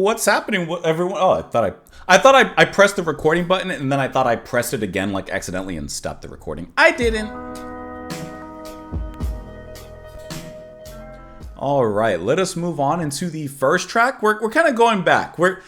what's happening? Everyone? Oh, I pressed the recording button, and then I thought I pressed it again, like accidentally, and stopped the recording. I didn't. All right, let us move on into the first track. We're kind of going back. We're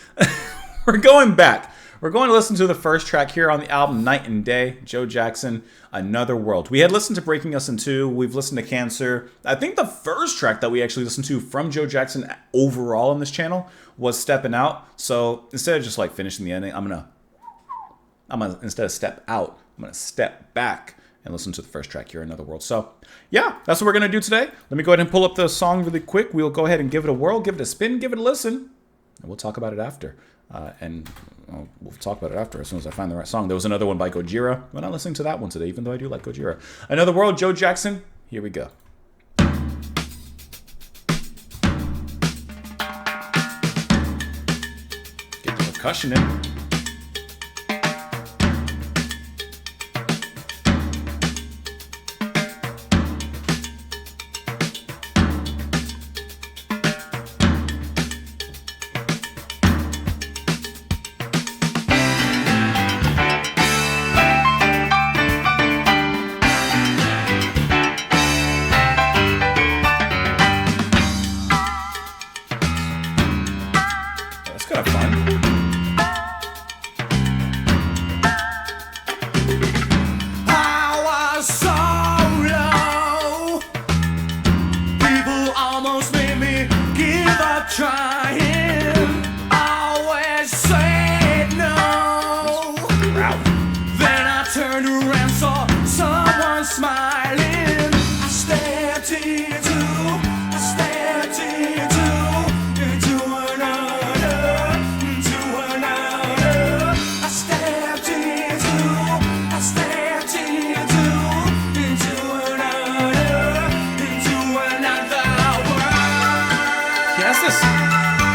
going back. We're going to listen to the first track here on the album Night and Day, Joe Jackson, Another World. We had listened to Breaking Us in Two. We've listened to Cancer. I think the first track that we actually listened to from Joe Jackson overall on this channel was Stepping Out. So instead of just like finishing the ending, I'm gonna instead of step out, I'm gonna step back and listen to the first track here, Another World. So yeah, that's what we're gonna do today. Let me go ahead and pull up the song really quick. We'll go ahead and give it a whirl, give it a spin, give it a listen, and we'll talk about it after. We'll talk about it after as soon as I find the right song. There was another one by Gojira. We're not listening to that one today, even though I do like Gojira. Another World, Joe Jackson. Here we go. Get the percussion in.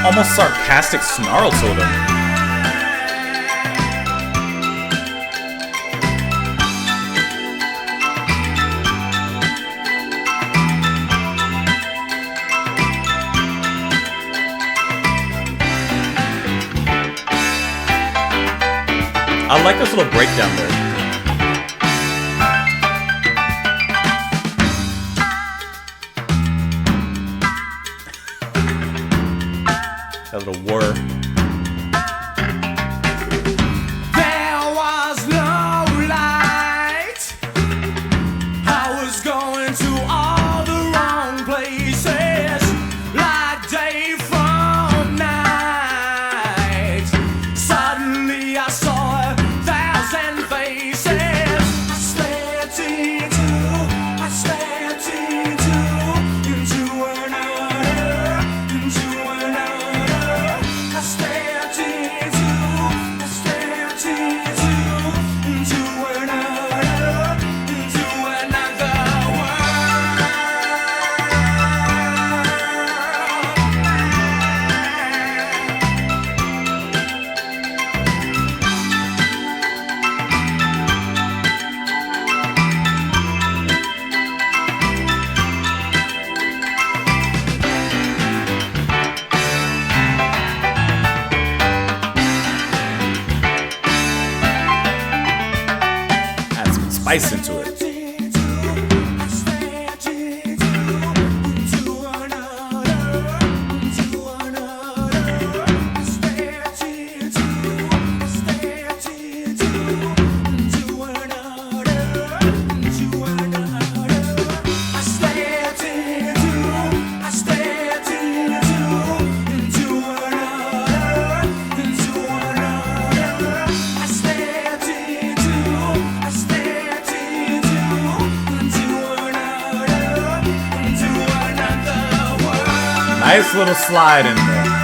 Almost sarcastic snarl to them. I like this little breakdown there. That little whir. There was no light. I was going to all the wrong places, like day from night. Suddenly I saw 1,000 faces. I stepped into another. Ice into it. Nice little slide in there.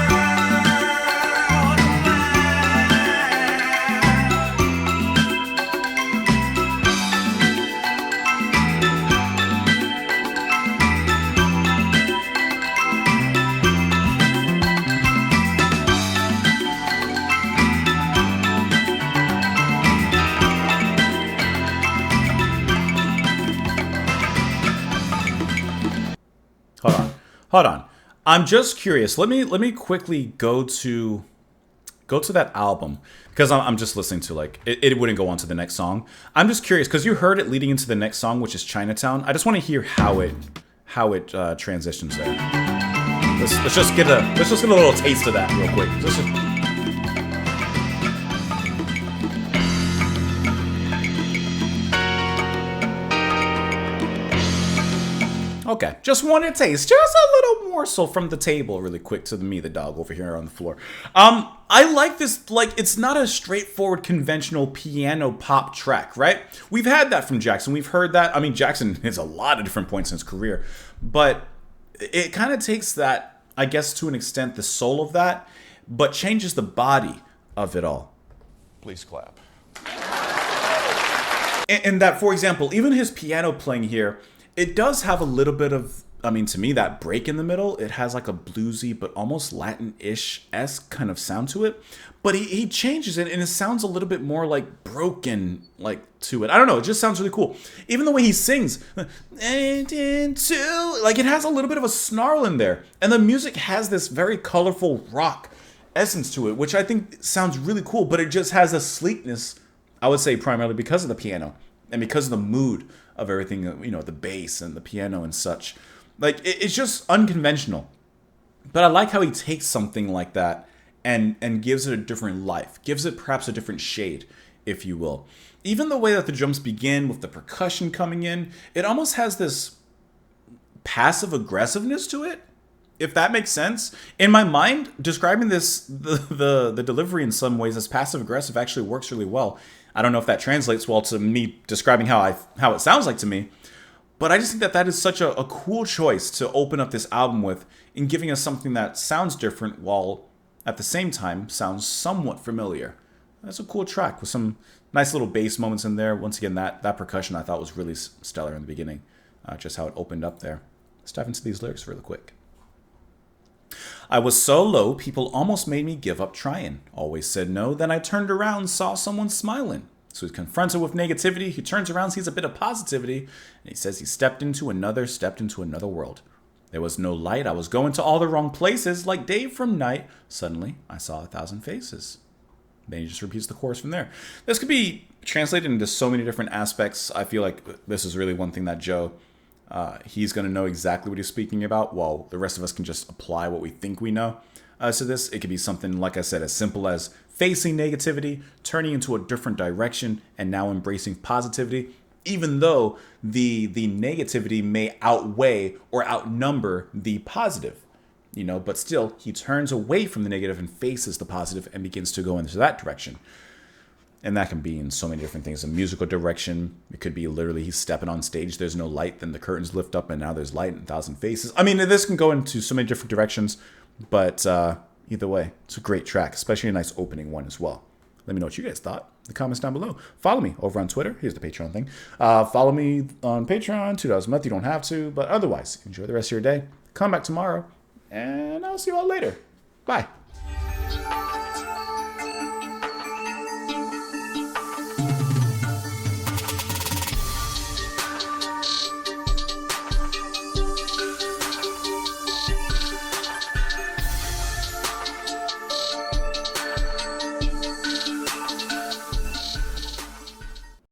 Hold on. I'm just curious. Let me quickly go to that album because I'm just listening to like it wouldn't go on to the next song. I'm just curious because you heard it leading into the next song, which is Chinatown. I just want to hear how it transitions there. Let's just get a little taste of that real quick. Okay, just want to taste just a little morsel from the table really quick to me, the dog over here on the floor. I like this, like, it's not a straightforward conventional piano pop track, right? We've had that from Jackson. We've heard that. I mean, Jackson hits a lot of different points in his career, but it kind of takes that, I guess, to an extent, the soul of that, but changes the body of it all. Please clap. And that, for example, even his piano playing here, it does have a little bit of, I mean, to me, that break in the middle, it has like a bluesy, but almost Latin-ish-esque kind of sound to it. But he changes it, and it sounds a little bit more like broken, like, to it. I don't know, it just sounds really cool. Even the way he sings, like, it has a little bit of a snarl in there. And the music has this very colorful rock essence to it, which I think sounds really cool, but it just has a sleekness, I would say, primarily because of the piano and because of the mood of everything, you know, the bass and the piano and such. Like, it's just unconventional. But I like how he takes something like that and gives it a different life, gives it perhaps a different shade, if you will. Even the way that the drums begin with the percussion coming in, it almost has this passive aggressiveness to it, if that makes sense. In my mind, describing this, the delivery in some ways as passive aggressive actually works really well. I don't know if that translates well to me describing how it sounds like to me, but I just think that is such a cool choice to open up this album with, in giving us something that sounds different while at the same time sounds somewhat familiar. That's a cool track with some nice little bass moments in there. Once again, that percussion I thought was really stellar in the beginning, just how it opened up there. Let's dive into these lyrics really quick. I was so low, people almost made me give up trying. Always said no, then I turned around, saw someone smiling. So he's confronted with negativity, he turns around, sees a bit of positivity, and he says he stepped into another world. There was no light, I was going to all the wrong places, like day from night. Suddenly, I saw 1,000 faces. Then he just repeats the chorus from there. This could be translated into so many different aspects. I feel like this is really one thing that Joe, he's going to know exactly what he's speaking about, while the rest of us can just apply what we think we know. So this, it could be something, like I said, as simple as facing negativity, turning into a different direction, and now embracing positivity, even though the negativity may outweigh or outnumber the positive. You know, but still, he turns away from the negative and faces the positive and begins to go into that direction. And that can be in so many different things. A musical direction, it could be literally he's stepping on stage, there's no light, then the curtains lift up and now there's light and 1,000 faces. I mean, this can go into so many different directions, but either way, it's a great track, especially a nice opening one as well. Let me know what you guys thought in the comments down below. Follow me over on Twitter. Here's the Patreon thing. Follow me on Patreon, $2 a month. You don't have to, but otherwise, enjoy the rest of your day. Come back tomorrow, and I'll see you all later. Bye.